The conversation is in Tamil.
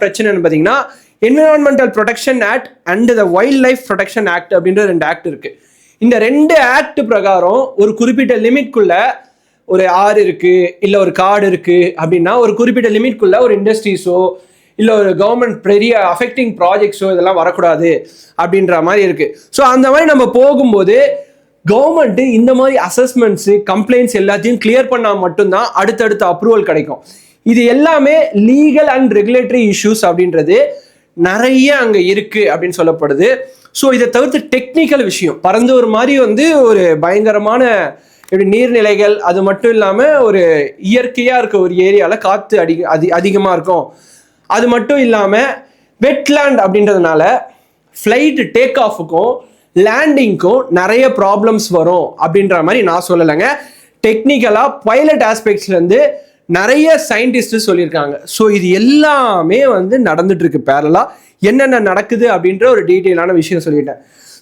பிரச்சனைன்னு பார்த்தீங்கன்னா environmental protection act and the wild life protection act அப்படின்ற 2 ஆக்ட் இருக்கு. இந்த 2 ஆக்ட் பிரகாரம் ஒரு குறிப்பிட்ட லிமிட்குள்ள ஒரு ஆறு இருக்கு இல்லை ஒரு காடு இருக்கு அப்படின்னா ஒரு குறிப்பிட்ட லிமிட்குள்ள ஒரு இண்டஸ்ட்ரீஸோ இல்லை ஒரு கவர்மெண்ட் பெரிய அஃபெக்டிங் ப்ராஜெக்ட்ஸோ இதெல்லாம் வரக்கூடாது அப்படின்ற மாதிரி இருக்கு. ஸோ அந்த மாதிரி நம்ம போகும்போது கவர்மெண்ட்டு இந்த மாதிரி அசஸ்மெண்ட்ஸு கம்ப்ளைண்ட்ஸ் எல்லாத்தையும் கிளியர் பண்ணால் மட்டும்தான் அடுத்தடுத்த அப்ரூவல் கிடைக்கும். இது எல்லாமே லீகல் அண்ட் ரெகுலேட்டரி இஷ்யூஸ் அப்படின்றது நிறைய அங்கே இருக்குது அப்படின்னு சொல்லப்படுது. ஸோ இதை தவிர்த்து டெக்னிக்கல் விஷயம் பரந்தூர் மாதிரி ஒரு பயங்கரமான இப்படி நீர்நிலைகள், அது மட்டும் இல்லாமல் ஒரு இயற்கையாக இருக்க ஒரு ஏரியாவில் காற்று அதிகமாக இருக்கும். அது மட்டும் இல்லாமல் வெட்லேண்ட் அப்படின்றதுனால ஃப்ளைட் டேக் ஆஃபுக்கும் லேண்டிங்க்கும் நிறைய ப்ராப்ளம்ஸ் வரும் அப்படின்ற மாதிரி நான் சொல்லலைங்க. டெக்னிக்கலாக பைலட் ஆஸ்பெக்ட்ஸ்லேருந்து நிறைய சயின்டிஸ்ட் சொல்லியிருக்காங்க. ஸோ இது எல்லாமே நடந்துட்டு இருக்கு பேரலா. என்னென்ன நடக்குது அப்படின்ற ஒரு டீட்டெயிலான விஷயம் சொல்லிட்டேன்.